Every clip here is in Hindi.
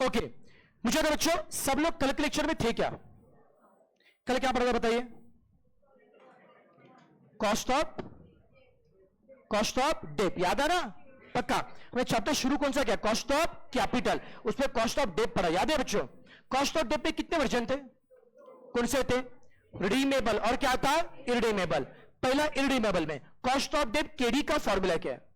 ओके, मुझे अगर बच्चों सब लोग कल के लेक्चर में थे क्या? कल क्या पढ़ा था बताइए? कॉस्ट ऑफ डेप, याद है ना? पक्का। मैं चैप्टर शुरू कौन सा किया? कॉस्ट ऑफ कैपिटल, उसमें कॉस्ट ऑफ डेप पढ़ा, याद है बच्चों? कॉस्ट ऑफ डेप में कितने वर्जन थे? कौन से थे? रिडीमेबल और क्या था? इरिडीमेबल। पहला इरिडीमेबल में कॉस्ट ऑफ डेप केडी का फॉर्मूला क्या है?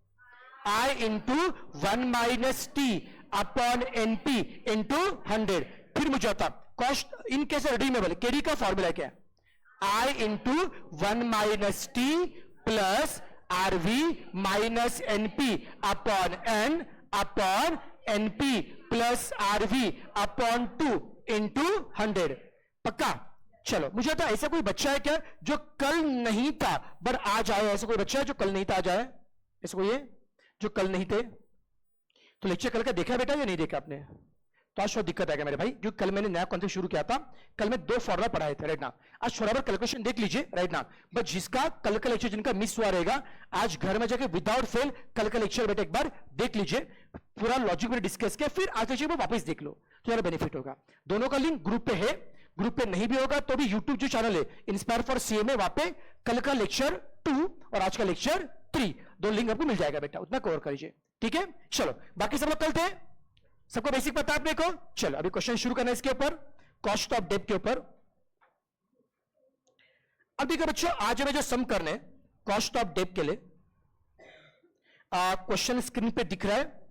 I into 1 minus T upon NP into 100। फिर मुझे आता cost in case redeemable K D का फॉर्मूला क्या है? I into 1 minus T plus RV minus NP upon NP plus RV upon 2 into 100। पक्का? चलो, मुझे आता ऐसा कोई बच्चा है क्या जो कल नहीं था पर आज आया? ऐसा कोई बच्चा है जो कल नहीं था आज आया? ऐसा कोई है जो कल नहीं थे? तो लेक्चर कल का देखा बेटा या नहीं देखा आपने? तो आज थोड़ा दिक्कत आएगा मेरे भाई, जो कल मैंने नया कॉन्सेप्ट शुरू किया था। कल मैं 2 फॉर्मुला पढ़ाए थे, राइट ना? आज थोड़ा बार कैलकुलेशन देख लीजिए, राइट ना? बट जिसका कल का लेक्चर जिनका मिस हुआ रहेगा, आज घर में जाकर विदाउट फेल कल का लेक्चर बेटा एक बार देख लीजिए, पूरा लॉजिक में डिस्कस किया, फिर आज लेक्चर में वापस देख लो तो ज्यादा बेनिफिट होगा। दोनों का लिंक ग्रुप पे है, ग्रुप पे नहीं भी होगा तो भी यूट्यूब जो चैनल है इंस्पायर फॉर सीएमए, वहां पे कल का लेक्चर 2 और आज का लेक्चर 3 दो लिंक आपको मिल जाएगा बेटा, उतना कवर करिए, ठीक है? चलो, बाकी सब लोग कल थे, सबको बेसिक पता आपने को? चलो, अभी क्वेश्चन शुरू करना है इसके ऊपर, कॉस्ट ऑफ डेप के ऊपर। अब देखो बच्चों, आज हमें जो सम करने कॉस्ट ऑफ डेप के लिए, क्वेश्चन स्क्रीन पे दिख रहा है।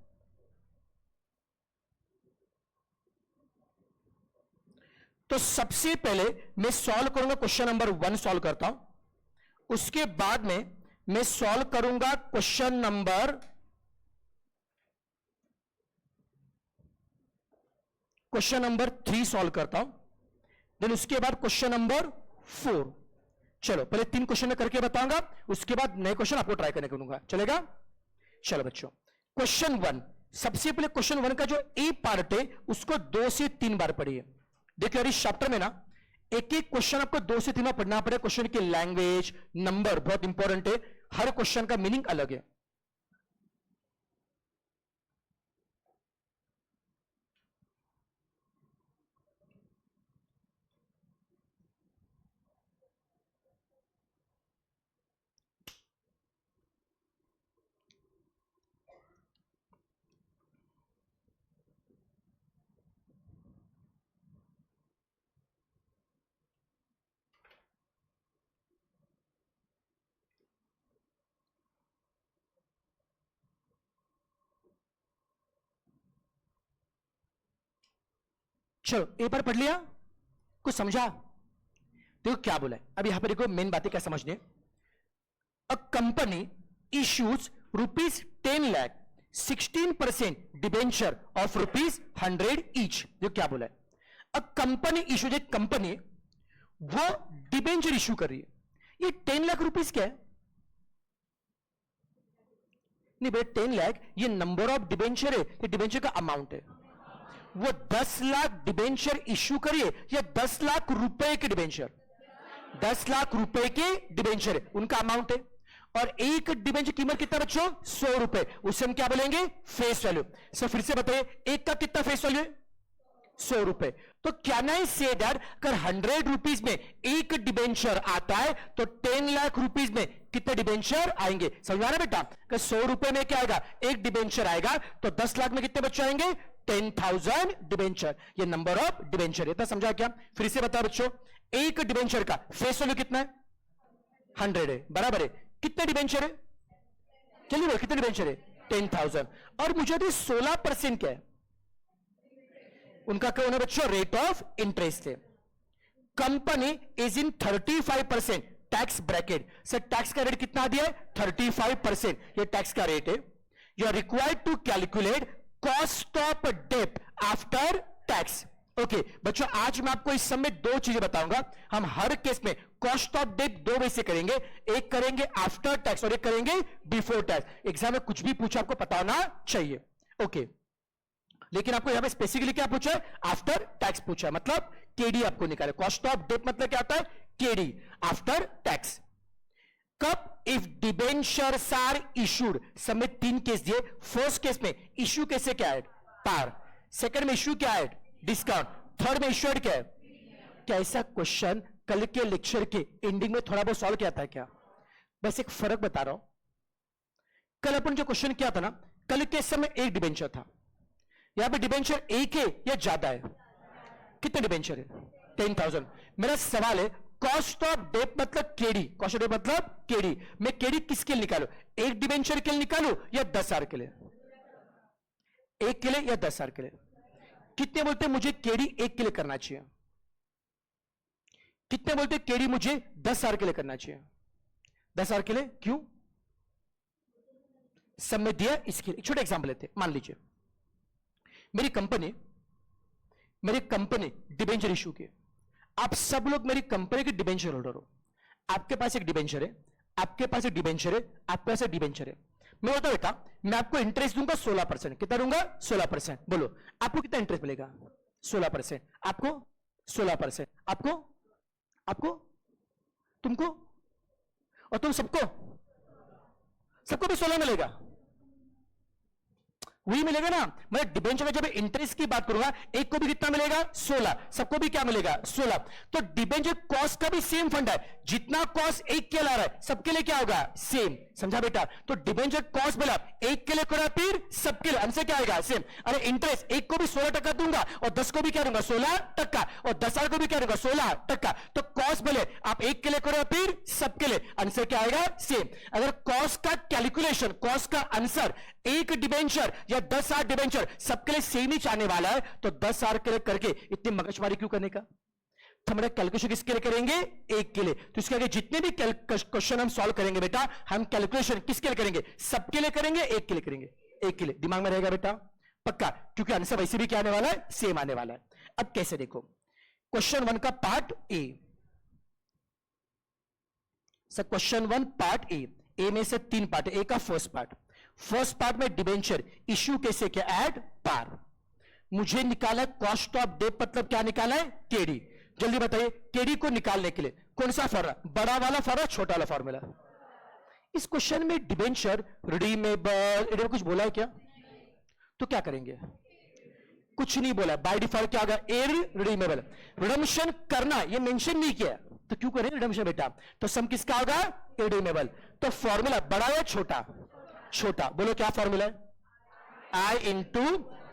तो सबसे पहले मैं सॉल्व करूंगा क्वेश्चन नंबर 1 सॉल्व करता हूं, उसके बाद में मैं सॉल्व करूंगा क्वेश्चन नंबर 3 सॉल्व करता हूं, देन उसके बाद क्वेश्चन नंबर 4। चलो, पहले 3 क्वेश्चन में करके बताऊंगा, उसके बाद नए क्वेश्चन आपको ट्राई करने को दूंगा, चलेगा? चलो बच्चों, क्वेश्चन 1, सबसे पहले क्वेश्चन 1 का जो ए पार्ट है उसको 2 से 3 बार पढ़िए। देखिए यार, इस चैप्टर में ना एक एक क्वेश्चन आपको 2 से 3 बार पढ़ना पड़ेगा। क्वेश्चन की लैंग्वेज, नंबर बहुत इंपॉर्टेंट है, हर क्वेश्चन का मीनिंग अलग है। चलो, एक बार पढ़ लिया, कुछ समझा? देखो क्या बोला है, अब यहां पर देखो मेन बातें क्या समझने। A company issues ₹10 lakh 16% debenture of ₹100 each. देखो क्या बोला है, अ कंपनी इश्यूज, एक कंपनी वो डिबेंचर इश्यू कर रही है। ये 10 लाख रुपीस क्या है? नहीं बेटा, 10 लाख ये नंबर ऑफ डिबेंचर है, ये डिबेंचर का अमाउंट है। वो 10 लाख डिबेंचर इश्यू करिए या 10 लाख रुपए के डिबेंचर? 10 लाख रुपए के डिबेंचर है, उनका अमाउंट है। और एक डिबेंचर कीमत कितना बच्चों? 100 रुपए। उससे हम क्या बोलेंगे? Face value. सो फिर से बताइए, एक का कितना फेस वैल्यू है? 100 रुपए। तो कैन आई से दैट अगर 100 रुपीज में एक डिबेंचर आता है तो 10 लाख रुपीज में कितने डिबेंचर आएंगे? समझा ना बेटा? कि 100 रुपए में क्या आएगा? एक डिबेंचर आएगा, तो 10 लाख में कितने बच्चे आएंगे? 10,000 डिबेंचर। ये नंबर ऑफ डिबेंचर, इतना समझा क्या? फिर से बता बच्चों, एक डिबेंचर का फेस वैल्यू कितना है? 100 है, बराबर है। कितने डिबेंचर है? चलिए बोलो, कितने डिबेंचर है? 10,000। और मुझे 16% क्या है उनका? क्या होना बच्चों? रेट ऑफ इंटरेस्ट है। Company is in 35% tax bracket. Sir tax का रेट कितना दिया है? 35%, ये टैक्स का रेट है। You are required to calculate cost of debt after tax. Okay बच्चों, आज मैं आपको इस समय 2 चीजें बताऊंगा। हम हर केस में कॉस्ट ऑफ डेट 2 वे से करेंगे, एक करेंगे आफ्टर टैक्स और एक करेंगे बिफोर टैक्स। एग्जाम में कुछ भी पूछा आपको पता होना चाहिए, ओके? लेकिन आपको यहां पे स्पेसिफिकली क्या पूछा है? आफ्टर टैक्स पूछा है, मतलब केडी आपको निकाले। कॉस्ट ऑफ डेट मतलब क्या होता है? KD after tax. कब? If debentures are issued. सब में 3 केस दिए। फर्स्ट केस में इश्यू कैसे क्या है? पार। सेकंड में इश्यू क्या है? डिस्काउंट। थर्ड में इश्यूड क्या है? क्या ऐसा क्वेश्चन कल के लेक्चर के एंडिंग में थोड़ा बहुत सॉल्व किया था क्या? बस एक फर्क बता रहा हूं। कल अपन जो क्वेश्चन किया था ना, कल के समय एक डिबेंचर था, यहां पे डिबेंचर एक है या ज्यादा है? कितने डिबेंचर है? 10,000। मेरा सवाल है, कॉस्ट ऑफ डेट मतलब केडी, कॉस्ट ऑफ डेट मतलब केडी, मैं केडी किसके लिए निकालू? एक डिबेंचर के लिए निकालू या 10,000 के लिए? एक के लिए या 10,000 के लिए? कितने बोलते मुझे केडी एक के लिए करना चाहिए? कितने बोलते केडी मुझे 10,000 के लिए करना चाहिए? 10,000 के लिए। क्यों? सब में दिया इसके लिए। छोटा एग्जांपल लेते, मान लीजिए मेरी कंपनी डिबेंचर इशू की, आप सब लोग मेरी कंपनी के डिबेंचर होल्डर हो। आपके पास एक डिबेंचर है, आपके पास एक डिबेंचर है, आपके पास एक डिबेंचर है। मैं बोलता बेटा मैं आपको इंटरेस्ट दूंगा 16%। कितना दूंगा? 16%। बोलो आपको कितना इंटरेस्ट मिलेगा? 16%। आपको 16%, आपको तुमको और तुम सबको भी 16 मिलेगा। वही मिलेगा ना। मैं डिबेंचर में जब इंटरेस्ट की बात करूंगा, एक को भी कितना मिलेगा? 16, सबको भी क्या मिलेगा? 16। तो डिबेंचर कॉस्ट का भी सेम फंड है, जितना कॉस्ट एक के ला रहा है सबके लिए क्या होगा? सेम। समझा बेटा? तो डिबेंचर कॉस्ट बोला एक के लिए करा, फिर सबके लिए आंसर क्या आएगा? सेम। अरे इंटरेस्ट एक को भी 16% दूंगा और 10 को भी क्या दूंगा? 16% और 10,000 को भी क्या दूंगा? 16%। तो कॉस्ट बोले आप एक के लिए करो फिर सबके लिए, आंसर क्या आएगा? सेम। अगर कॉस्ट का कैलकुलेशन, कॉस्ट का आंसर एक डिबेंचर या 10,000 डिबेंचर सबके लिए सेम ही चाहने वाला है, तो 10,000 के लिए करके इतनी मगजमारी क्यों करने का? तो हमारा कैलकुलेशन किसके लिए करेंगे? एक के लिए। तो इसके आगे जितने भी क्वेश्चन हम सॉल्व करेंगे बेटा, हम कैलकुलेशन किसके लिए करेंगे? सबके लिए करेंगे, एक के लिए करेंगे? एक के लिए। दिमाग में रहेगा बेटा पक्का, क्योंकि आंसर वैसे भी क्या आने वाला है? सेम आने वाला है। अब कैसे देखो, क्वेश्चन 1 का part A. Sir question 1 part A में से 3 पार्ट है। ए का फर्स्ट पार्ट में डिबेंचर इश्यू कैसे किया? At par. मुझे निकाला कॉस्ट ऑफ डेट मतलब क्या निकाला है? केडी। जल्दी बताइए, केडी को निकालने के लिए कौन सा फॉर्मूला? बड़ा वाला फॉर्मूला, छोटा वाला फॉर्मूला? इस क्वेश्चन में डिबेंचर रिडीमेबल इधर कुछ बोला है क्या? तो क्या करेंगे? कुछ नहीं बोला। बाय डिफॉल्ट क्या होगा? रिडीमेबल। रिडम्पशन करना ये मेंशन नहीं किया, तो क्यों करेंगे रिडम्पशन बेटा? तो सम किसका होगा? रिडीमेबल। तो फॉर्मूला बड़ा या छोटा? छोटा। बोलो क्या फॉर्मूला है? I into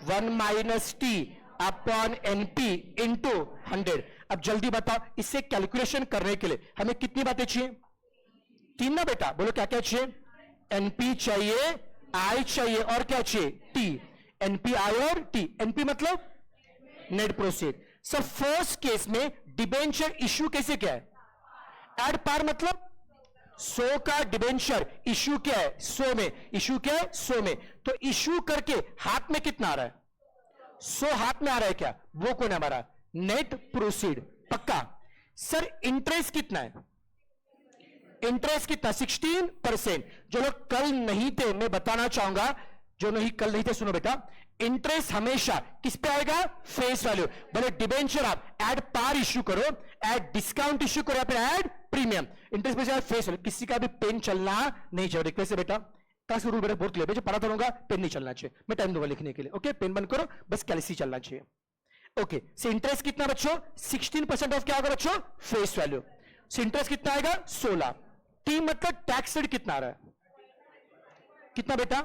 1 minus T upon NP into 100। अब जल्दी बताओ, इससे कैलकुलेशन करने के लिए हमें कितनी बातें चाहिए? 3 ना बेटा। बोलो क्या क्या चाहिए? एनपी चाहिए, आई चाहिए और क्या चाहिए? टी। एनपी, आई और टी। एनपी मतलब net proceed. So first case में डिबेंचर इश्यू कैसे क्या है? एट पार मतलब 100 का डिबेंचर इश्यू क्या है? 100 में। इश्यू क्या है? 100 में। तो इश्यू करके हाथ में कितना आ रहा है? 100 हाथ में आ रहा है क्या? वो कौन है हमारा? Net proceed. पक्का? सर इंटरेस्ट कितना है? इंटरेस्ट कितना? 16%। जो लोग कल नहीं थे, मैं बताना चाहूंगा, जो नहीं कल नहीं थे, सुनो बेटा, इंटरेस्ट हमेशा किस पे आएगा? Face value. भले डिबेंचर आप एड पार इश्यू करो, एड डिस्काउंट इश्यू करो या फिर एड प्रीमियम, इंटरेस्ट पे जाए फेस वैल्यू। किसी का भी पेन चलना नहीं चाहिए। कैसे बेटा? क्लास रूल बेटा बहुत क्लियर, पढ़ा रहूंगा, पेन नहीं चलना चाहिए। मैं टाइम दूंगा लिखने के लिए। ओके, पेन बंद करो, बस कैलसी चलना चाहिए। ओके, से इंटरेस्ट कितना बच्चों? 16% ऑफ क्या होगा बच्चों? Face value. से इंटरेस्ट कितना आएगा? 16। टी मतलब टैक्स रेट कितना आ रहा है? कितना बेटा?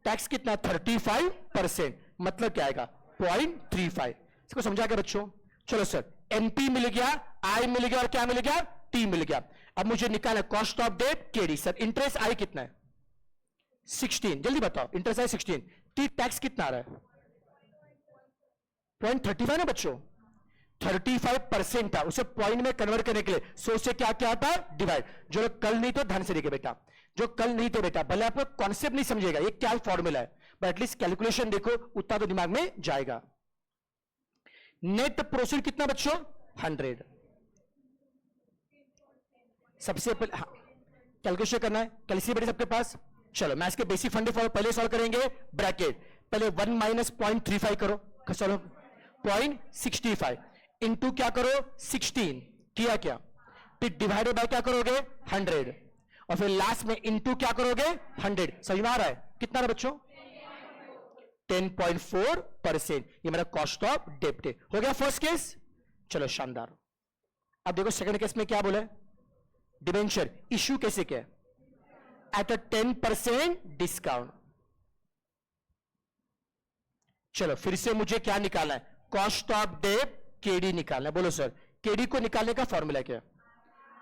टैक्स कितना? 35%। मतलब क्या आएगा? 0.35। इसको समझा के बच्चों? चलो सर, एनपी मिल गया, आई मिल गया और क्या मिल गया? टी मिल गया। अब मुझे निकालना cost of debt K D. Sir interest I कितना है? 16। जल्दी बताओ, इंटरेस्ट आई 16। टी टैक्स कितना आ रहा है? 0.35 ना बच्चों? 35% था, उसे पॉइंट में कन्वर्ट करने के लिए 100 से क्या क्या आता है? डिवाइड। जो लोग कल नहीं तो ध्यान से देखिए बेटा, जो कल नहीं थे बेटा, भले आपको कॉन्सेप्ट नहीं समझेगा ये क्या फॉर्मूला है, बट एटलीस्ट कैलकुलेशन देखो, उतना तो दिमाग में जाएगा। नेट प्रोसीड कितना बच्चों? 100। सबसे पहले कैलकुलेशन करना है। कैलसी बेटे सबके पास? चलो मैं इसके बेसिक फंडे फॉर पहले सॉल्व करेंगे। ब्रैकेट पहले 1 माइनस 0.35 करो, चलो 0.65 इंटू क्या करो? 16 किया क्या? फिर डिवाइडेड बाय क्या करोगे? 100 और फिर लास्ट में इंटू क्या करोगे? 100। समझ में आ रहा है? कितना रहा बच्चों? 10.4%, ये मेरा कॉस्ट ऑफ डेप्ट है। हो गया फर्स्ट केस। चलो शानदार। अब देखो सेकंड केस में क्या बोला है, डिबेंचर इश्यू कैसे क्या है एट अ 10% डिस्काउंट। चलो फिर से मुझे क्या निकालना है, कॉस्ट ऑफ डेप्ट केडी निकालना है। बोलो सर, केडी को निकालने का फॉर्मूला क्या,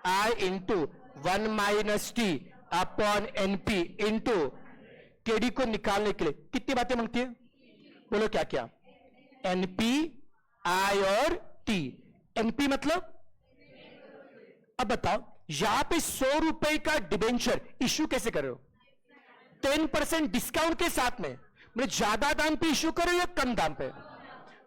I into 1 minus T upon NP into KD को निकालने के लिए कितनी बातें मांगती है, बोलो क्या क्या, एनपी आई और टी। एनपी मतलब, अब बताओ यहां पे 100 रुपए का डिबेंचर इश्यू कैसे कर रहे हो, 10% डिस्काउंट के साथ में, मतलब ज्यादा दाम पे इश्यू करो या कम दाम पे,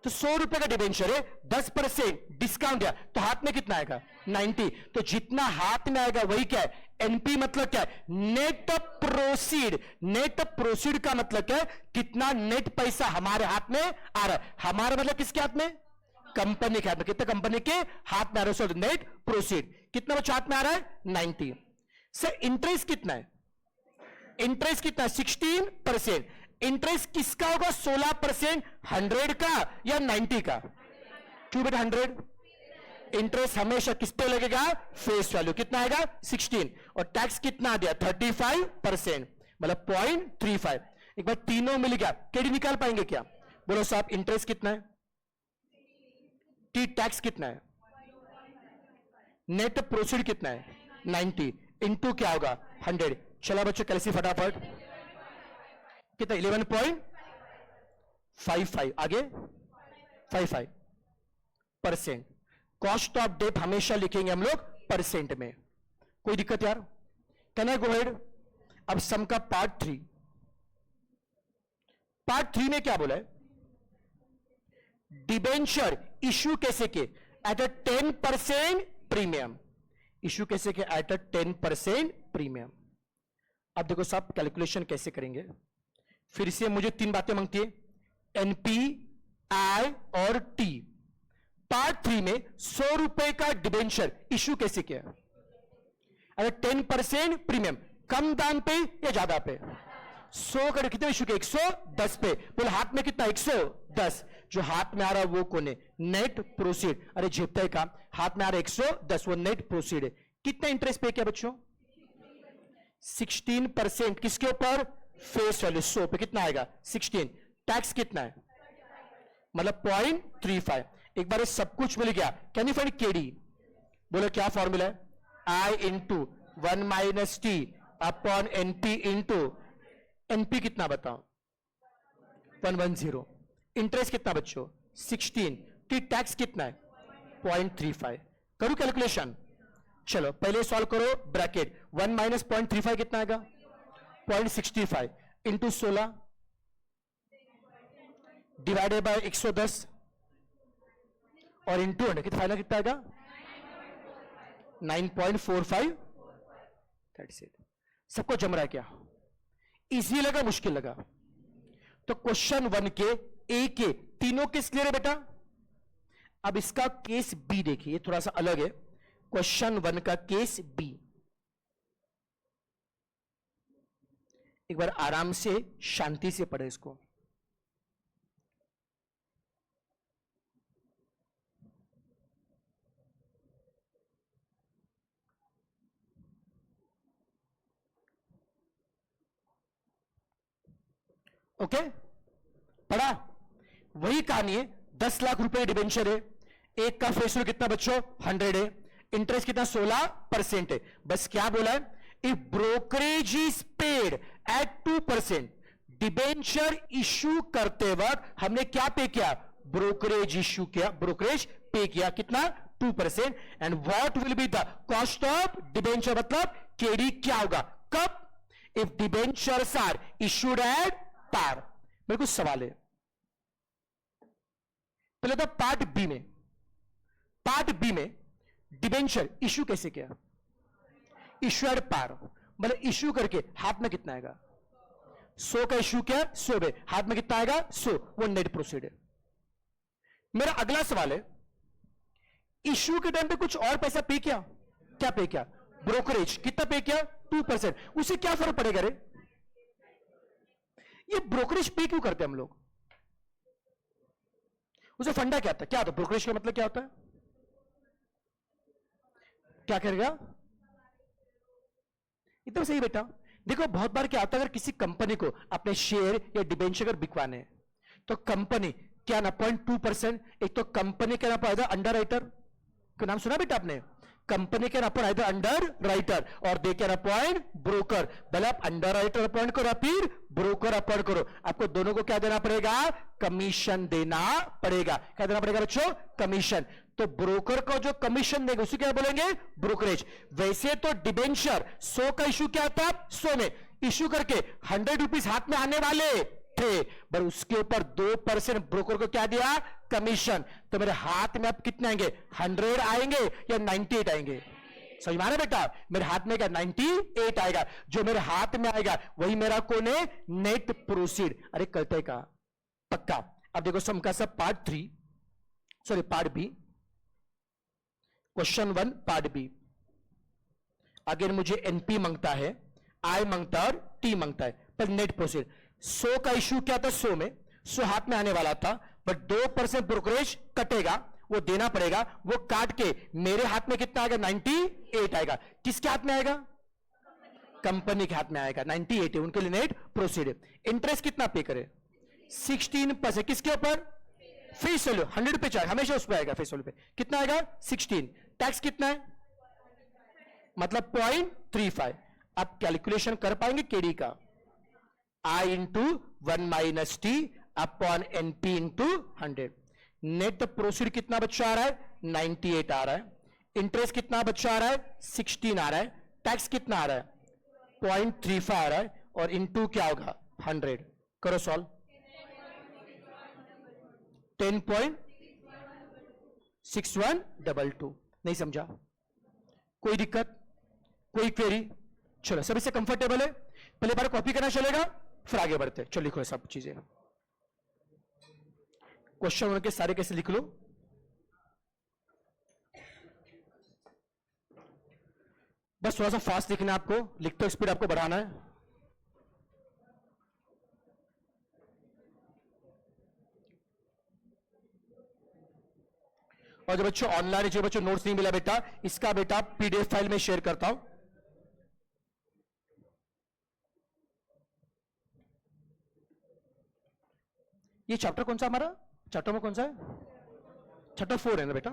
तो 100 रुपए का डिबेंचर है, 10% डिस्काउंट है तो हाथ में कितना आएगा 90। तो जितना हाथ में आएगा वही क्या है, एनपी मतलब क्या है, नेट प्रोसीड। नेट प्रोसीड का मतलब क्या है, कितना नेट पैसा हमारे हाथ में आ रहा है। हमारा मतलब किसके हाथ में, कंपनी के हाथ में। कितना कंपनी के हाथ में आ रहा है, नेट प्रोसीड। कितना बच्चा हाथ में आ रहा है 90। सर इंटरेस्ट कितना है, इंटरेस्ट कितना है 16%। इंटरेस्ट किसका होगा 16%, 100 का या 90 का, क्यों बेटा 100। इंटरेस्ट हमेशा किस पे लगेगा, फेस वैल्यू। कितना आएगा 16, और टैक्स कितना दिया 35%, मतलब 0.35। एक बार तीनों मिल गया, केडी निकाल पाएंगे क्या, बोलो साहब। इंटरेस्ट कितना है, टी टैक्स कितना है, नेट प्रोसीड कितना है 90 इंटू क्या होगा 100। चला बच्चों कैलसी फटाफट, कितना 11.55, आगे 55%। कॉस्ट ऑफ डेट हमेशा लिखेंगे हम लोग परसेंट में, कोई दिक्कत यार, कैन आई गो हेड। अब सम का पार्ट 3, पार्ट 3 में क्या बोला है, डिबेंचर इश्यू कैसे के एट अ 10% प्रीमियम। इश्यू कैसे के एट अ 10% प्रीमियम। अब देखो साहब कैलकुलेशन कैसे करेंगे, फिर से मुझे 3 बातें मांगती है, एनपी आई और टी। पार्ट 3 में 100 रुपए का डिबेंचर इश्यू कैसे किया, अरे 10% प्रीमियम, कम दाम पे या ज्यादा पे, 100 का कितने इश्यू किया 110 पे, बोले हाथ में कितना 110। जो हाथ में आ रहा है वो कौन है, नेट प्रोसीड। अरे झेपते का हाथ में आ रहा है 110, वो नेट प्रोसीड है। कितना इंटरेस्ट पे किया बच्चों 16%, किसके ऊपर, फेस वैल्यू 100 पे, कितना आएगा 16। टैक्स कितना है, मतलब 0.35। एक बार सब कुछ मिल गया, कैन यू फाइंड केडी, बोलो क्या फॉर्मूला है, I into 1 minus T upon NP into, NP कितना बताओ 110, इंटरेस्ट कितना बच्चों 16, टी टैक्स कितना है 0.35। करूं कैलकुलेशन, चलो पहले सॉल्व करो, ब्रैकेट 1 माइनस 0.35 कितना आएगा 0.65 इंटू 16 डिवाइडेड बाय 110 और इंटू 100, कितना फाइनल कितना आएगा 9.45। That's it. सबको जम रहा है क्या, इजी लगा मुश्किल लगा, तो क्वेश्चन 1 के ए के तीनों केस क्लियर है बेटा। अब इसका केस बी देखिए, ये थोड़ा सा अलग है, क्वेश्चन 1 का केस बी। एक बार आराम से शांति से पढ़े इसको। ओके पढ़ा, वही कहानी है, 10 लाख रुपए डिबेंचर है, एक का फेस वैल्यू कितना बच्चों 100 है, इंटरेस्ट कितना 16% है। बस क्या बोला है, if brokerage is paid at 2%, debenture issue करते वक्त हमने क्या पे किया, ब्रोकरेज इश्यू किया, ब्रोकरेज पे किया कितना 2%। And what will be the cost of debenture, मतलब केडी क्या होगा, कब, if debentures are issued at par. मेरे कुछ सवाल है, पहले तो पार्ट बी में, पार्ट बी में डिबेंचर इश्यू कैसे किया, इश्यू एट पार, मतलब इश्यू करके हाथ में कितना आएगा 100 का इश्यू किया 100 में, हाथ में कितना आएगा 100, वो नेट प्रोसीड है। मेरा अगला सवाल है, इश्यू के टाइम पे कुछ और पैसा पे किया, क्या पे किया, ब्रोकरेज कितना पे किया 2%, उसे क्या फर्क पड़ेगा रे, ये ब्रोकरेज पे क्यों करते हैं हम लोग, उसे फंडा क्या होता है ब्रोकरेज का मतलब क्या होता है? क्या करेगा? एकदम सही बेटा। देखो बहुत बार क्या होता है, अगर किसी कंपनी को अपने शेयर या डिबेंचर अगर बिकवाने हैं, तो कंपनी क्या ना 0.2%, एक तो कंपनी क्या ना पड़ेगा अंडर राइटर का नाम सुना बेटा आपने? कंपनी के अपॉइंट अंडर राइटर और दे कैन अपॉइंट ब्रोकर। भले आप अंडर राइटर अपॉइंट करो फिर ब्रोकर अपॉइंट करो, आपको दोनों को क्या देना पड़ेगा? कमीशन देना पड़ेगा। क्या देना पड़ेगा बच्चों? कमीशन। तो ब्रोकर को जो कमीशन देंगे उसी क्या बोलेंगे? ब्रोकरेज। वैसे तो डिबेंचर 100 का इश्यू क्या था? 100 में इश्यू करके 100 रुपीज हाथ में आने वाले थे, पर उसके ऊपर 2% ब्रोकर को क्या दिया? कमीशन। तो मेरे हाथ में अब कितने आएंगे? 100 आएंगे या 98 आएंगे? समझ माने बेटा? मेरे हाथ में क्या 98 आएगा, जो मेरे हाथ में आएगा वही मेरा कौन है? Net proceed. अरे करते का पक्का। अब देखो सम का सब part 3, sorry part B, question 1 part B. Again मुझे एनपी मांगता है, आई मांगता है और टी मांगता है, पर नेट प्रोसीड। 100 का इश्यू क्या था? 100 में 100 हाथ में आने वाला था, बट 2% ब्रोकरेज कटेगा, वो देना पड़ेगा। वो काट के मेरे हाथ में कितना आएगा? 98 आएगा। किसके हाथ में आएगा? कंपनी के हाथ में आएगा। 98 है उनके लिए नेट प्रोसीड। इंटरेस्ट कितना पे करे? 16%। किसके ऊपर? फेस वैल्यू 100 पे चाहे हमेशा उस पर आएगा। फेस वैल्यू पे कितना आएगा? 16। टैक्स कितना है? मतलब 0.35। आप कैलकुलेशन कर पाएंगे केडी का? I into 1 minus T upon NP into 100। Net proceed कितना बच्चा आ रहा है? 98 आ रहा है। इंटरेस्ट कितना बच्चा आ रहा है? 16 आ रहा है। टैक्स कितना आ रहा है? 0.35 आ रहा है, और इंटू क्या होगा? 100। करो सॉल्व। 10.6122। नहीं समझा? कोई दिक्कत? कोई क्वेरी? चलो सभी से कंफर्टेबल है? पहले बार कॉपी करना चलेगा, फिर आगे बढ़ते। चलो लिखो सब चीजें। क्वेश्चन उनके सारे कैसे लिख लो। बस थोड़ा सा फास्ट लिखना है आपको, लिखते स्पीड आपको बढ़ाना है। और जो बच्चों ऑनलाइन जो बच्चों नोट्स नहीं मिला बेटा, इसका बेटा पीडीएफ फाइल में शेयर करता हूं। ये चैप्टर कौन सा हमारा? चैप्टर में कौन सा है? चैप्टर 4 है ना बेटा?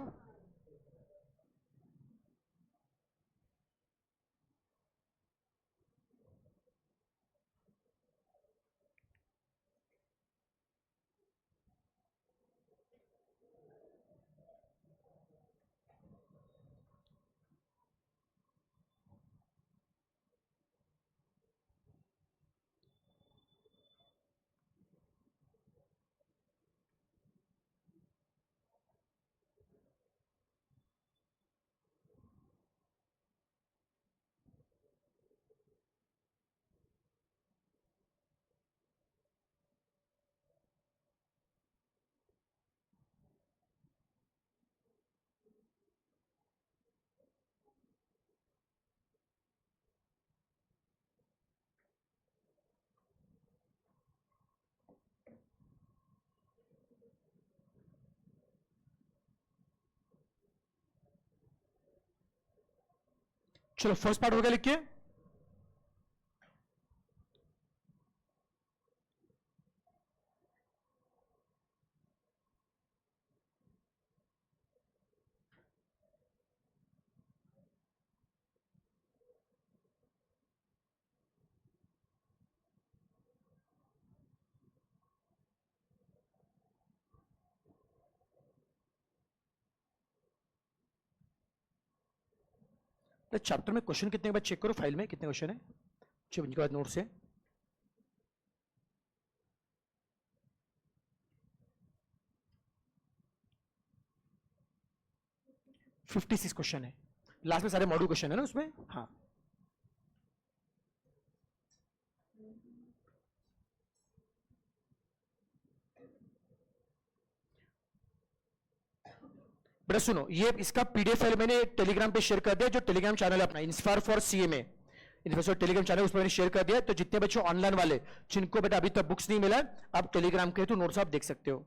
चलो फर्स्ट पार्ट हो गया, लिखिए। तो चैप्टर में क्वेश्चन कितने के बाद चेक करो, फाइल में कितने क्वेश्चन है, चलो इनके बाद नोट से। फिफ्टी 56 क्वेश्चन है, लास्ट में सारे मॉड्यूल क्वेश्चन है ना उसमें। हाँ बेटा सुनो, ये इसका पीडीएफ फाइल मैंने टेलीग्राम पे शेयर कर दिया, जो टेलीग्राम चैनल है अपना inspire for CMA, Infosys Telegram channel उस पर मैंने शेयर कर दिया। तो जितने बच्चों ऑनलाइन वाले जिनको बेटा अभी तक बुक्स नहीं मिला, आप टेलीग्राम के थ्रू नोट्स आप देख सकते हो।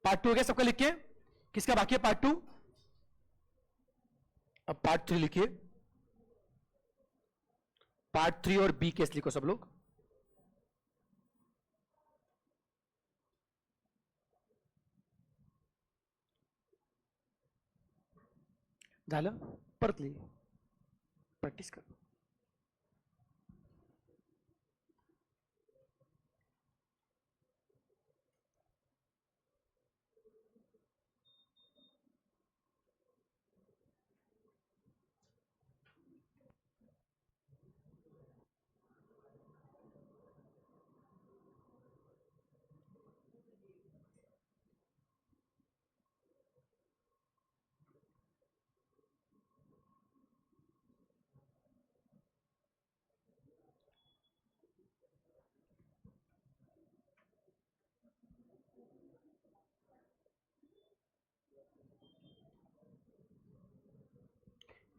पार्ट 2 हो गया सबका, लिखिए। किसका बाकी है पार्ट 2? अब पार्ट 3 लिखिए। पार्ट 3 और बी केस लिखो सब लोग। झालं? परत लिहि, प्रॅक्टिस कर।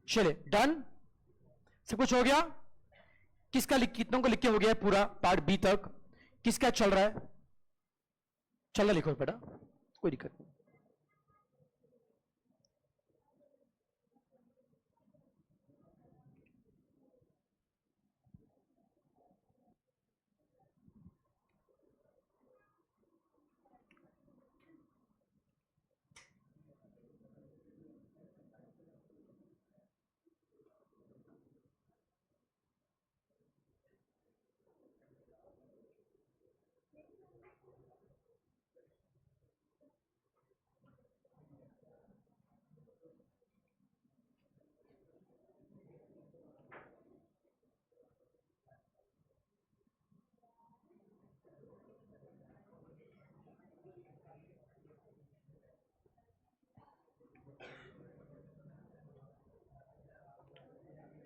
चले, डन, सब कुछ हो गया। किसका कितनों को लिख के हो गया है पूरा पार्ट बी तक? किसका चल रहा है? चल रहा, लिखो बेटा, कोई दिक्कत नहीं।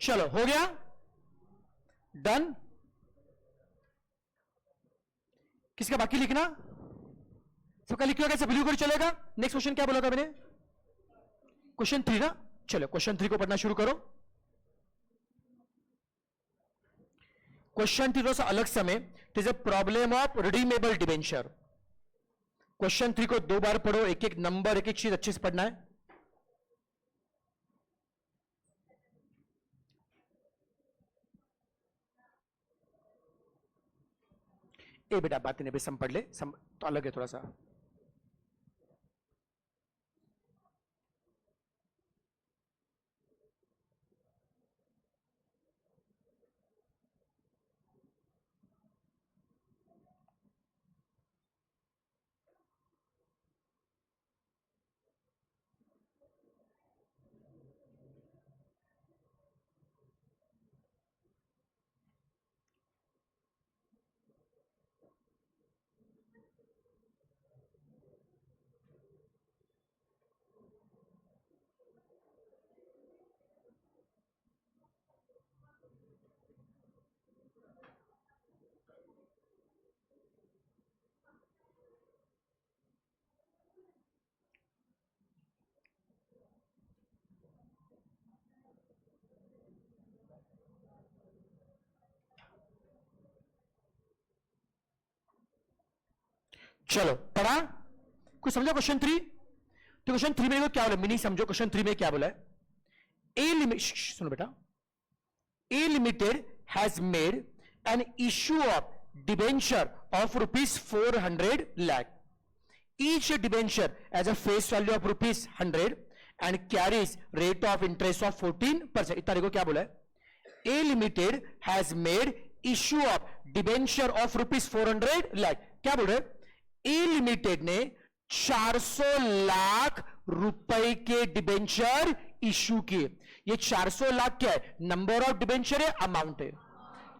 चलो, हो गया, डन। किसका बाकी लिखना? सबका लिखिएगा, कैसे ब्लू कर चलेगा। नेक्स्ट क्वेश्चन क्या बोला था मैंने? क्वेश्चन 3 ना। चलो क्वेश्चन 3 को पढ़ना शुरू करो। क्वेश्चन 3 थोड़ा सा अलग समय, it is a problem of redeemable debenture. Question 3 को 2 बार पढ़ो, एक एक नंबर, एक एक चीज अच्छे से पढ़ना है। ए बेटा, बात नहीं, सम पढ़ ले, सम तो अलग है थोड़ा सा। चलो, पढ़ा? कुछ समझो क्वेश्चन 3? तो क्वेश्चन 3 में क्या बोला, मिनी समझो। क्वेश्चन 3 में क्या बोला है? ए लिमिट, सुनो बेटा, A limited has made an issue of debenture of ₹400 lakh. Each debenture has a face value of ₹100 and carries rate of interest of 14%. इतना देखो क्या बोला है? A limited has made issue of debenture of ₹400 lakh. क्या बोल रहे? ए लिमिटेड ने 400 लाख रुपए के डिबेंचर इश्यू किए। ये 400 लाख क्या है? नंबर ऑफ डिबेंचर है, अमाउंट है।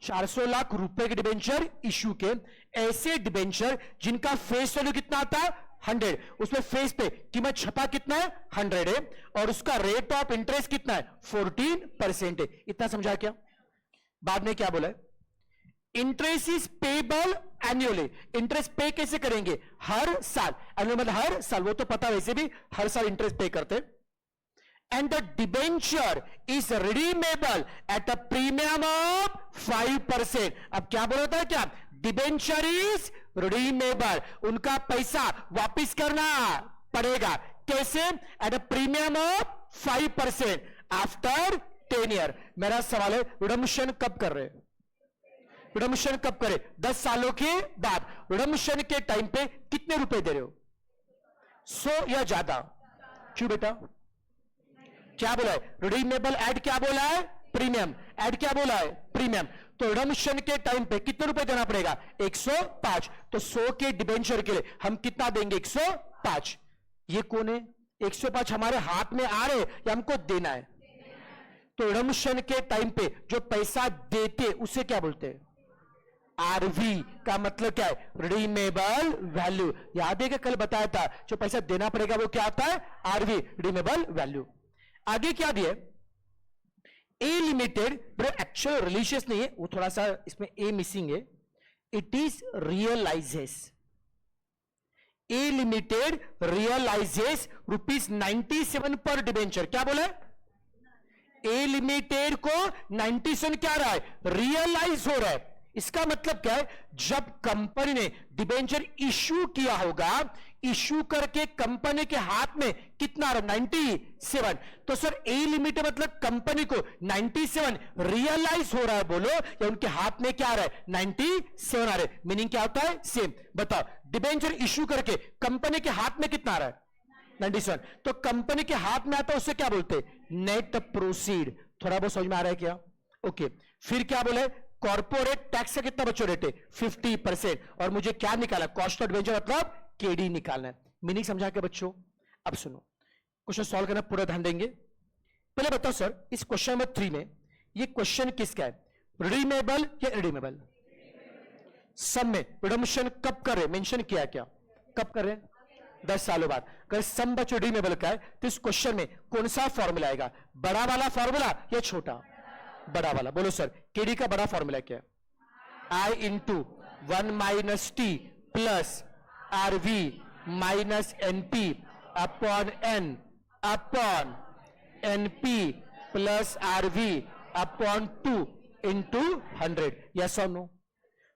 400 लाख रुपए के डिबेंचर इश्यू के, ऐसे डिबेंचर जिनका फेस वैल्यू कितना आता है? 100। उसमें फेस पे कीमत छपा कितना है? 100 है, और उसका रेट ऑफ इंटरेस्ट कितना है? 14% है। इतना समझा क्या? बाद में क्या बोला है? Interest is payable annually. Interest पे कैसे करेंगे? हर साल। एनुअल मतलब हर साल, वो तो पता, वैसे भी हर साल इंटरेस्ट पे करते। And the debenture is redeemable at a premium of 5%। अब क्या बोला था? क्या डिबेंचर इज रिडीमेबल, उनका पैसा वापिस करना पड़ेगा। कैसे? At a premium of 5% after 10 year. मेरा सवाल है, रिडम्पशन कब कर रहे? रिडम्पशन कब करे? 10 सालों के बाद। रिडम्पशन के टाइम पे कितने रुपए दे रहे हो? 100 या ज्यादा? क्यों बेटा? क्या बोला है? रिडीमेबल एड क्या बोला है? प्रीमियम। एड क्या बोला है? प्रीमियम। तो रिडम्पशन के टाइम पे कितने रुपए देना पड़ेगा? 105। तो 100 के डिबेंचर के लिए हम कितना देंगे? 105। ये कौन है? 105 हमारे हाथ में आ रहे या हमको देना है? तो रिडम्पशन के टाइम पे जो पैसा देते उसे क्या बोलते हैं? आरवी का मतलब क्या है? Redeemable value. याद है कि कल बताया था जो पैसा देना पड़ेगा वो क्या आता है? RV, redeemable value. आगे क्या दिया? A limited, bro actual religious नहीं है, वो थोड़ा सा इसमें ए मिसिंग है। It is realises, A limited realises ₹97 per debenture. क्या बोला? ए लिमिटेड को 97 क्या रहा है? रियलाइज हो रहा है। इसका मतलब क्या है? जब कंपनी ने डिबेंचर इश्यू किया होगा, इश्यू करके कंपनी के हाथ में कितना आ रहा? 97। तो सर ए लिमिटेड मतलब कंपनी को 97 रियलाइज हो रहा है बोलो, या उनके हाथ में क्या आ रहा है? 97 आ रहा है। मीनिंग क्या होता है? सेम। बताओ, डिबेंचर इश्यू करके कंपनी के हाथ में कितना आ रहा है? 97। तो कंपनी के हाथ में आता है उससे क्या बोलते हैं? Net proceed. थोड़ा बहुत समझ में आ रहा है क्या? ओके। फिर क्या बोले? कॉर्पोरेट टैक्स का कितना बच्चों रेट है? 50%। और मुझे क्या निकाला? कॉस्ट ऑफ डिबेंचर मतलब केडी निकालना है। मीनिंग समझा के बच्चों? अब सुनो, क्वेश्चन सॉल्व करना पूरा ध्यान देंगे। पहले बताओ सर, इस क्वेश्चन नंबर 3 में ये क्वेश्चन किसका है? रिडीमेबल या रिडीमेबल? सम में रिडम्पशन कब कर रहे? मेंशन किया क्या? कब कर रहे? 10 सालों बाद। अगर सम बच्चों रिडीमेबल का है तो इस क्वेश्चन में कौन सा फॉर्मूला आएगा? बड़ा वाला फॉर्मूला या छोटा? बड़ा वाला। बोलो सर, केडी का बड़ा फॉर्मूला क्या है? I into 1 minus T plus RV minus NP upon NP plus RV upon 2 into 100। Yes और नो?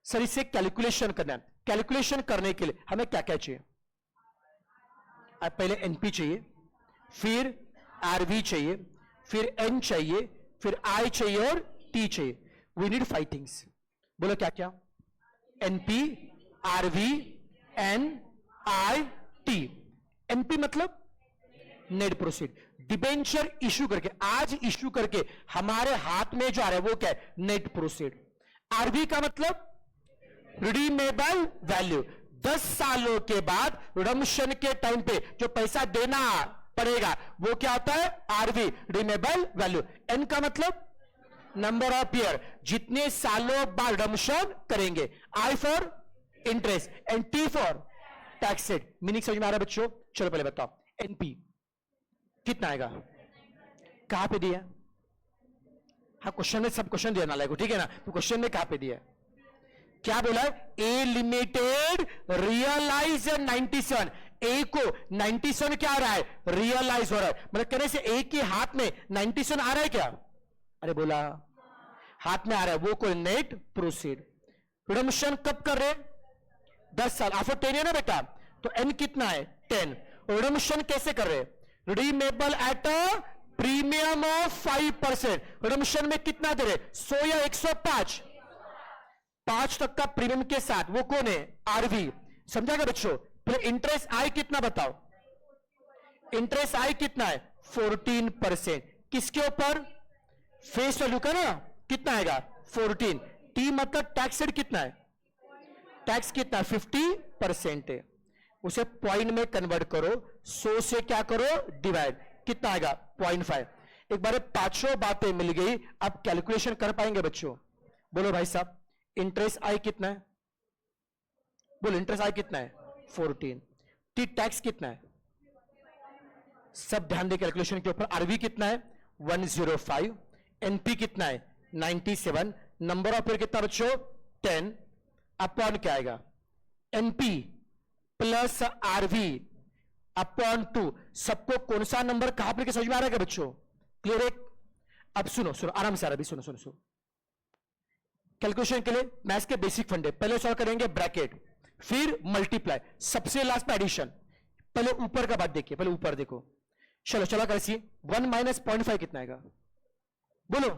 सर इसे कैलकुलेशन करना है। कैलकुलेशन करने के लिए हमें क्या क्या चाहिए? पहले एनपी चाहिए, फिर आरवी चाहिए, फिर एन चाहिए, फिर आई चाहिए और टी चाहिए। We need 5 things. बोलो क्या क्या? NP, RV, N, I, T. NP मतलब नेट प्रोसीड। डिबेंचर इश्यू करके, आज इश्यू करके हमारे हाथ में जो आ रहा है वो क्या है? Net proceed. आरवी का मतलब रिडीमेबल वैल्यू। 10 सालों के बाद रिडम्पशन के टाइम पे जो पैसा देना पड़ेगा वो क्या होता है? RV, redeemable value. एन का मतलब नंबर ऑफ ईयर, जितने सालों बाद रिडम्पशन करेंगे। I for interest and T for taxed. Meaning समझ में आ रहा है बच्चों? चलो पहले बताओ, एनपी कितना आएगा? कहां पे दिया? हाँ, क्वेश्चन में सब क्वेश्चन दिया ना लाइक, ठीक है ना? तो क्वेश्चन में कहां पे दिया? क्या बोला? ए लिमिटेड रियलाइज 97। ए को 97 क्या आ रहा है? रियलाइज हो रहा है। मतलब कहने से ए के हाथ में 97 आ रहा है क्या? अरे बोला हाथ में आ रहा है, वो कोई नेट प्रोसीड। रिडम्पशन कब कर रहे? 10 साल आफ्टर 10 है ना बेटा? तो एन कितना है? 10। रिडम्पशन कैसे कर रहे? Redeemable at a premium of 5%। Redemption में कितना दे रहे? 100 या 105? 5 तक का प्रीमियम के साथ। वो कौन है? आरवी। समझा गया बच्चों? फिर इंटरेस्ट आई कितना बताओ? इंटरेस्ट आई कितना है? 14%। किसके ऊपर? फेस वैल्यू का ना? कितना आएगा? 14। टी मतलब टैक्स रेट कितना है? टैक्स कितना? 50% है। उसे पॉइंट में कन्वर्ट करो, 100 से क्या करो? डिवाइड। कितना आएगा? 0.5। एक बार 5 बातें मिल गई। अब कैलकुलेशन कर पाएंगे बच्चों? बोलो भाई साहब, इंटरेस्ट आई कितना है? बोलो इंटरेस्ट आई कितना है? 14। टी टैक्स कितना है? सब ध्यान दे कैलकुलेशन के ऊपर। आरवी कितना है? 105। एनपी कितना है? 97। नंबर ऑफ ईयर कितना बच्चों? 10 अपॉन क्या आएगा? NP plus RV upon 2। सबको कौन सा नंबर कहां पर समझ में आ रहा है बच्चों? क्लियर है? अब सुनो सुनो आराम से, आरवी सुनो सुनो सुनो। कैलकुलेशन के लिए मैथ्स के बेसिक फंडे, पहले सॉल्व करेंगे ब्रैकेट, फिर मल्टीप्लाई, सबसे लास्ट में एडिशन। पहले ऊपर का बात देखिए, पहले ऊपर देखो। चलो चलो कैसी, 1 माइनस 0.5 कितना आएगा, बोलो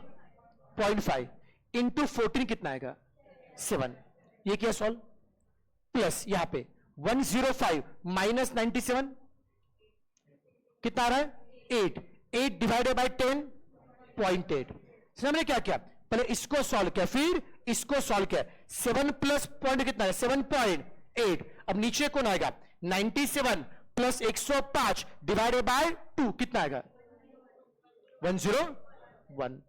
0.5 इंटू 14 कितना आएगा 7। ये क्या सॉल्व, प्लस यहां पे 105 माइनस 97 कितना आ रहा है 8, 8 डिवाइडेड बाय 10 0.8। हमने क्या किया, पहले इसको सॉल्व किया फिर इसको सॉल्व किया, 7 प्लस पॉइंट कितना है 7.8। अब नीचे कौन आएगा 97 प्लस 105 डिवाइडेड बाय 2 कितना आएगा 101।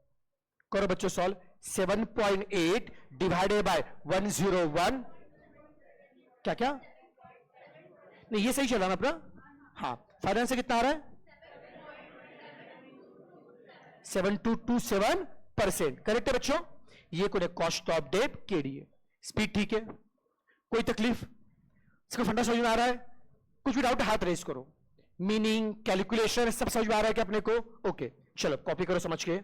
करो बच्चों सॉल्व, 7.8 डिवाइडेड बाय 101, क्या क्या नहीं ये सही चला ना अपना, हाँ फाइनल से कितना आ रहा है 7227%। करेक्ट है बच्चों, ये कोई कॉस्ट ऑफ डेट के लिए स्पीड ठीक है, कोई तकलीफ, इसका फंडा समझ में आ रहा है, कुछ भी डाउट हाथ रेज करो, मीनिंग कैलकुलेशन सब समझ में आ रहा है कि अपने को, ओके चलो कॉपी करो समझ के।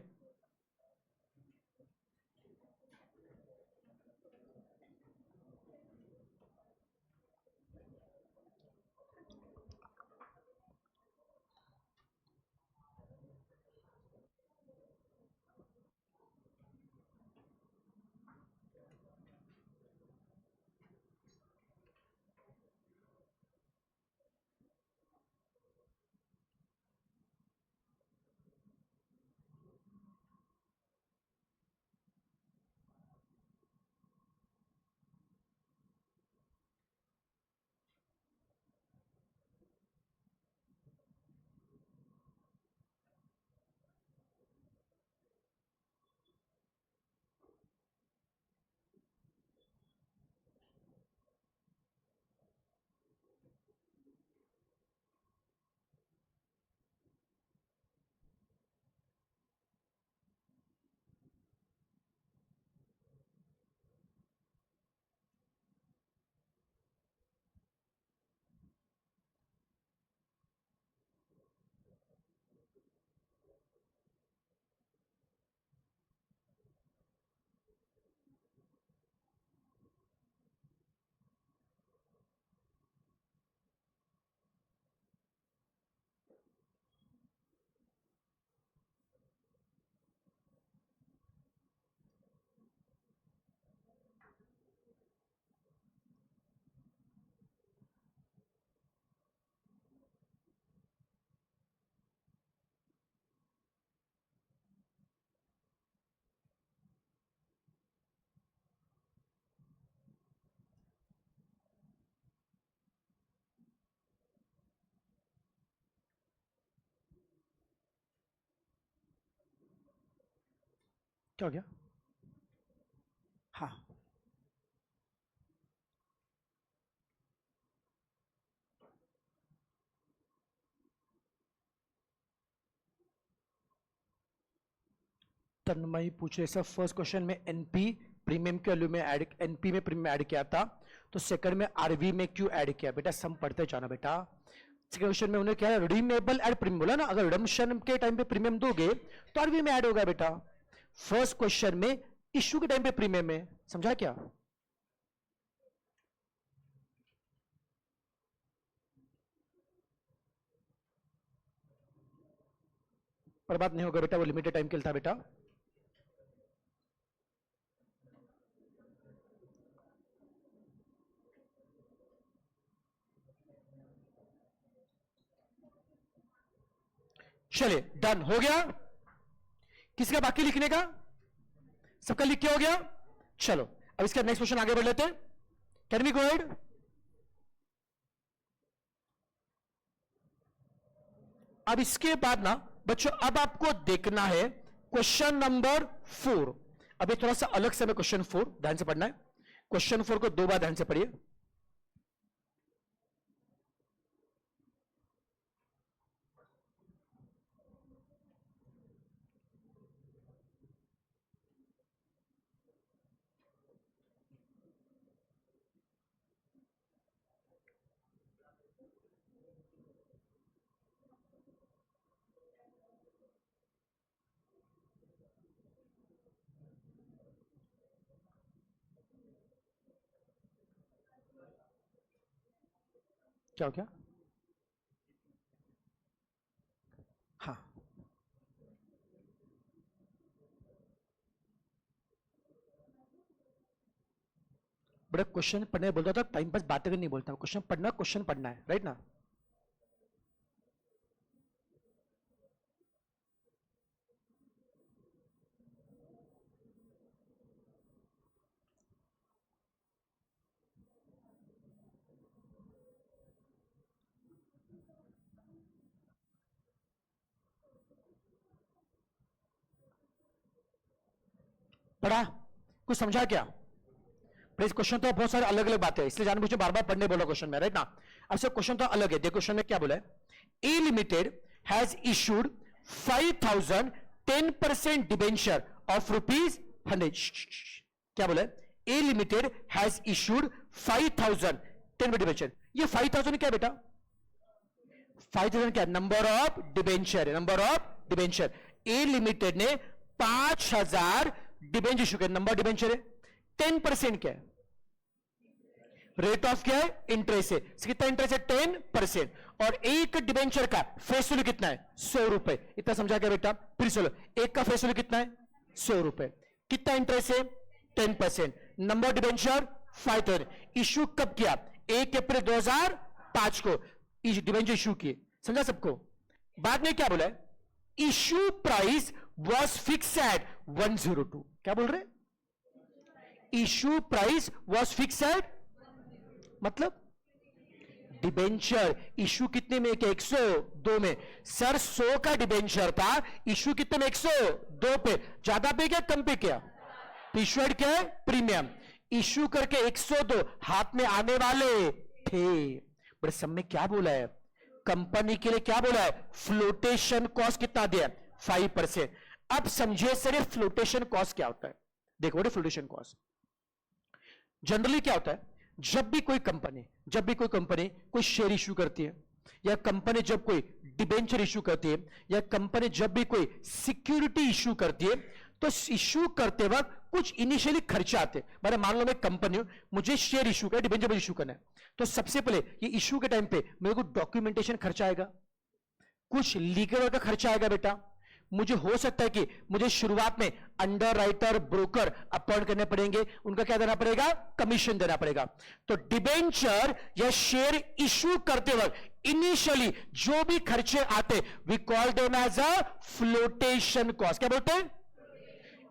क्या हो गया, हाँ तन्मय पूछे सर, फर्स्ट क्वेश्चन में एनपी प्रीमियम के वैल्यू में ऐड, एनपी में प्रीमियम ऐड किया था, तो सेकंड में आरवी में क्यों ऐड किया, बेटा सम पढ़ते जाना बेटा। सेकंड क्वेश्चन में उन्होंने क्या है रिडीमेबल एड प्रीमियम बोला ना, अगर रिडम्पशन के टाइम पे प्रीमियम दोगे तो आरवी में ऐड होगा बेटा। फर्स्ट क्वेश्चन में इश्यू के टाइम पे प्रीमियम है, समझा क्या, पर बात नहीं होगा बेटा, वो लिमिटेड टाइम के लिए था बेटा। चलिए डन हो गया, किसी का बाकी लिखने का, सबका लिख के हो गया। चलो अब इसका नेक्स्ट क्वेश्चन आगे बढ़ लेते हैं, कैन वी गो अहेड। अब इसके बाद ना बच्चों, अब आपको देखना है क्वेश्चन नंबर 4। अभी थोड़ा सा अलग से क्वेश्चन 4 ध्यान से पढ़ना है, क्वेश्चन 4 को 2 बार ध्यान से पढ़िए। क्या हो गया? हाँ, बड़ा क्वेश्चन पढ़ने बोलता था, टाइम पास बातें नहीं बोलता, क्वेश्चन पढ़ना है, राइट ना? पढ़ा? कुछ समझा क्या? प्लीज, क्वेश्चन तो बहुत सारे अलग अलग बातें हैं, इसलिए जानबूझ के बार बार पढ़ने बोला क्वेश्चन में, राइट ना? अब से क्वेश्चन तो अलग है। देखो क्वेश्चन में क्या बोला है, A limited has issued 5000 10% debenture of ₹100। क्या बोला है? A limited has issued 5000 10% debenture. ये 5000 क्या बेटा? 5000 क्या? Number of debenture, number of debenture. A limited ने 5000 डिबेंचर इशू किया, नंबर डिबेंचर है। 10% क्या है? रेट ऑफ क्या है? इंटरेस्ट है। कितना इंटरेस्ट है? 10%। और एक डिबेंचर का फेस वैल्यू कितना है? 100 रुपए। इतना समझा क्या बेटा? फिर चलो, एक का फेस वैल्यू कितना है? 100 रुपए। कितना इंटरेस्ट है? 10%। Number debenture 5000। इशू कब किया? 1 अप्रैल 2005 को डिबेंचर इशू किए। समझा सबको? बाद में क्या बोला है? Issue price was fix eight 102। क्या बोल रहे? Issue price was fix eight, मतलब डिबेंचर इशू कितने में? 102 में। सर 100 का डिबेंचर था, इशू कितने में? 102 पे। ज्यादा पे क्या कम पे क्या? इशूड क्या है? प्रीमियम। इशू करके 102 हाथ में आने वाले थे। बड़े सब में क्या बोला है? कंपनी के लिए क्या बोला है? फ्लोटेशन कॉस्ट कितना दिया? 5%। अब समझिए सर ये फ्लोटेशन कॉस्ट क्या होता है। देखो फ्लोटेशन कॉस्ट जनरली क्या होता है, जब भी कोई कंपनी कोई शेयर इशू करती है, या कंपनी जब कोई डिबेंचर इशू करती है, या कंपनी जब भी कोई सिक्योरिटी इशू करती है, तो इशू करते वक्त कुछ इनिशियली खर्चे आते हैं। मैंने मान लो मैं कंपनी हूं, मुझे शेयर इशू करना, डिबेंचर इशू करना है, तो सबसे पहले ये इशू के टाइम पे मेरे को डॉक्यूमेंटेशन खर्चा आएगा, कुछ लीगल का खर्चा आएगा बेटा। मुझे हो सकता है कि मुझे शुरुआत में अंडर राइटर ब्रोकर अपॉइंट करने पड़ेंगे, उनका क्या देना पड़ेगा? कमीशन देना पड़ेगा। तो डिबेंचर या शेयर इशू करते वक्त इनिशियली जो भी खर्चे आते, we call them as a flotation cost. क्या बोलते हैं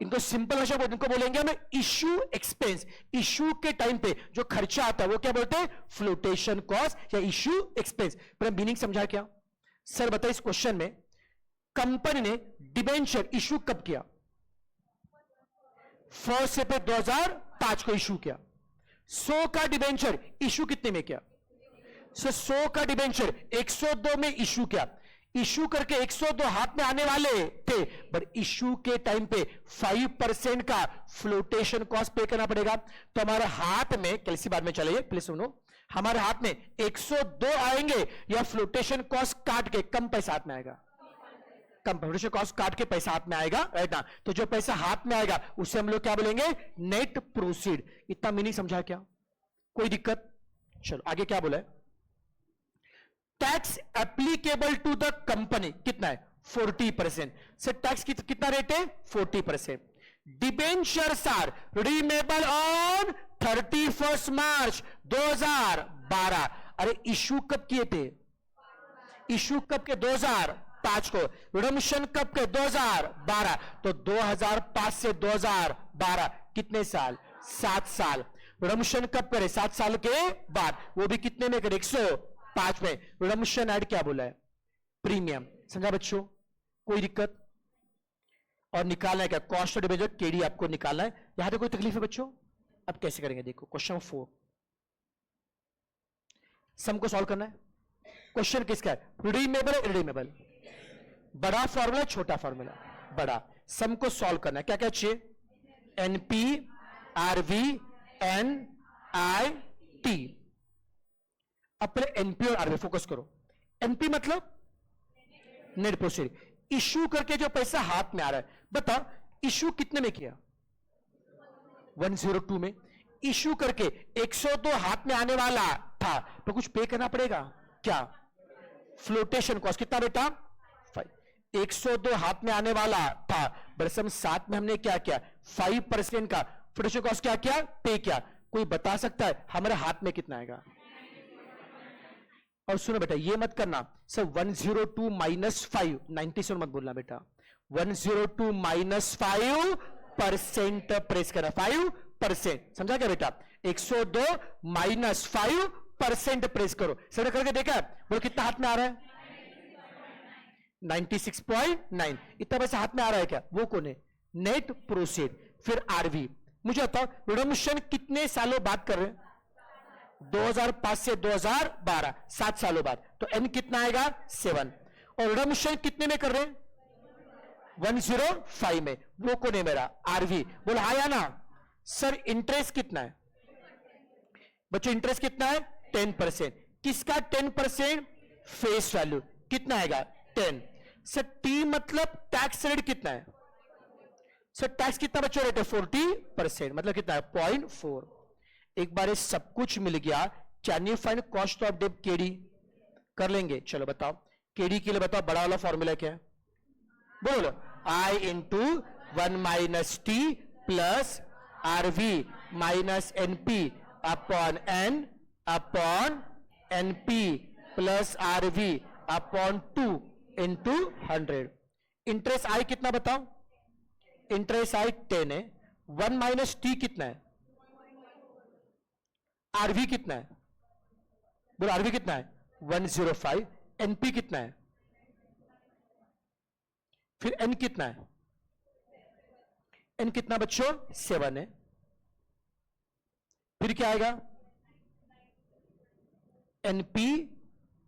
इनको? सिंपल भाषा इनको बोलेंगे हम इशू एक्सपेंस। इशू के टाइम पे जो खर्चा आता है वो क्या बोलते हैं? फ्लोटेशन कॉस्ट या इशू एक्सपेंस। पर मीनिंग समझा क्या सर? बताइए इस क्वेश्चन में कंपनी ने डिबेंचर इशू कब किया? 1 अप्रैल 2005 को इशू किया। 100 का डिबेंचर इशू कितने में किया? 100 का डिबेंचर 102 में इशू किया। इशू करके 102 हाथ में आने वाले थे, पर इशू के टाइम पे 5% का फ्लोटेशन कॉस्ट पे करना पड़ेगा। तो हमारे हाथ में, कैसी बात में चलिए प्लीज सुनो, हमारे हाथ में 102 आएंगे या फ्लोटेशन कॉस्ट काट के कम पैसा हाथ में आएगा? कम फ्लोटेशन कॉस्ट काट के पैसा हाथ में आएगा, राइट ना? तो जो पैसा हाथ में आएगा उसे हम लोग क्या बोलेंगे? Net proceed. इतना मीनिंग समझा क्या? कोई दिक्कत? चलो आगे क्या बोला है? Tax applicable to the company कितना है? 40%। सर टैक्स कितना रेट है? 40%। Debentures are redeemable on 31 March 2012। अरे इशू कब किए थे? इशू कब के? 2005 को। रिडम्पशन कब के? 2012। तो 2005 से 2012 कितने साल? 7 साल। रिडम्पशन कब करे? 7 साल के बाद। वो भी कितने में करे? 105 में। रिडम्पशन ऐड क्या बोला है? प्रीमियम। समझा बच्चों? कोई दिक्कत? और निकालना है क्या? कॉस्ट ऑफ डिबेंचर केडी आपको निकालना है। यहां पे कोई तकलीफ है बच्चों? अब कैसे करेंगे देखो, क्वेश्चन 4 सम को सॉल्व करना है। क्वेश्चन किसका है? Redeemable redeemable. बड़ा फॉर्मूला छोटा फॉर्मूला? बड़ा। सम को सॉल्व करना है। क्या क्या चाहिए? NP RV N I T. अपने एनपी और आरवी फोकस करो। एनपी मतलब नेट प्रोसीड। इशू करके जो पैसा हाथ में आ रहा है, बता इशू कितने में किया? 102 में। इशू करके 102 हाथ में आने वाला था, तो कुछ पे करना पड़ेगा क्या? फ्लोटेशन कॉस्ट कितना बेटा? 5। 102 हाथ में आने वाला था, बरसम 7 में हमने क्या किया? 5% का फ्लोटेशन कॉस्ट क्या किया? पे किया। कोई बता सकता है हमारे हाथ में कितना आएगा? और सुनो बेटा, ये मत करना सर 102 माइनस 5, 97 मत बोलना बेटा, 102 माइनस 5% प्रेस करना, 5%, समझा क्या बेटा? 102 माइनस 5% प्रेस करो। सर करके देखा, बोलो कितना हाथ में आ रहा है? 96.9। इतना पैसा हाथ में आ रहा है क्या? वो कौन है? Net proceed. फिर आरवी। मुझे बताओ रिडम्पशन कितने सालों बाद कर रहे हैं? 2005 से 2012, 7 सालों बाद। तो एन कितना आएगा? 7। और रिडम्पशन कितने में कर रहे हैं? 105 में। वो कौन है मेरा? आरवी। बोलो हाँ या ना? सर इंटरेस्ट कितना है बच्चों? इंटरेस्ट कितना है? 10%। किसका 10%? Face value. कितना आएगा? 10। सर टी मतलब टैक्स रेट कितना है? सर टैक्स कितना बच्चों रेट है? 40%। मतलब कितना है? 0.4। एक बार ये सब कुछ मिल गया, can you find cost of debt K D? कर लेंगे, चलो बताओ। केडी के लिए बताओ बड़ा वाला फॉर्मूला क्या है? बोलो I into 1 minus T plus RV minus NP upon NP plus RV upon 2 into 100। Interest I कितना बताओ? इंटरेस्ट आई 10 है। 1 माइनस टी कितना है? आरवी कितना है? बोलो आरवी कितना है? 105। एनपी कितना है? फिर एन कितना है? एन कितना बच्चों? 7 है। फिर क्या आएगा? NP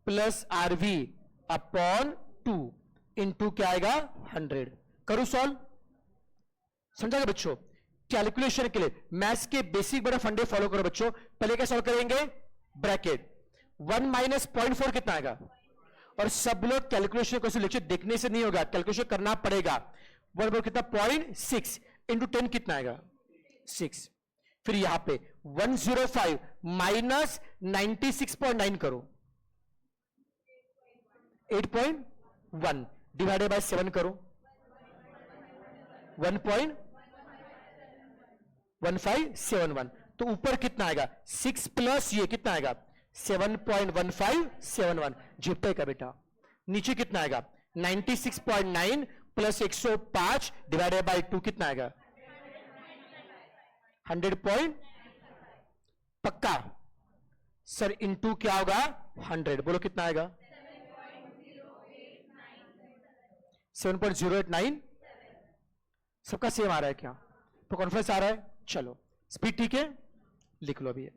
plus RV upon 2 into क्या आएगा? 100। करूं सॉल्व? समझा गया बच्चों? कैलकुलेशन के लिए मैथ्स के बेसिक बड़ा फंडे फॉलो करो बच्चों। पहले क्या सॉल्व करेंगे? ब्रैकेट 1 माइनस 0.4 कितना आएगा? और सब लोग कैलकुलेशन को लेक्चर देखने से नहीं होगा, कैलकुलेशन करना पड़ेगा। 1 कितना? 0.6 इंटू 10 कितना आएगा? 6। फिर यहां पे 105 माइनस 96.9 करो, 8.1 डिवाइडेड बाय 7 करो, 1.1571। तो ऊपर कितना आएगा? 6 प्लस ये कितना आएगा? 7.1571। झिपटे का बेटा। नीचे कितना आएगा? 96.9 प्लस 105 डिवाइडेड बाय 2 कितना आएगा? 100 पक्का? सर इंटू क्या होगा? 100। बोलो कितना आएगा? 7.089। सबका सेम आ रहा है क्या? तो कॉन्फ्रेंस आ रहा है? चलो स्पीड ठीक है, लिख लो अभी।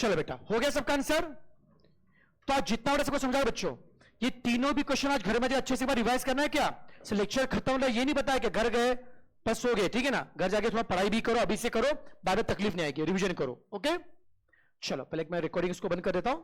चलो बेटा, हो गया सबका आंसर? तो आज जितना बड़ा सबको समझाओ बच्चों, ये तीनों भी क्वेश्चन आज घर में अच्छे से रिवाइज करना है क्या? लेक्चर खत्म होता ये नहीं बताया कि घर गए बस सो गए, ठीक है ना? घर जाके थोड़ा पढ़ाई भी करो, अभी से करो, बाद में तकलीफ नहीं आएगी, रिवीजन करो। ओके, चलो पहले मैं रिकॉर्डिंग इसको बंद कर देता हूं।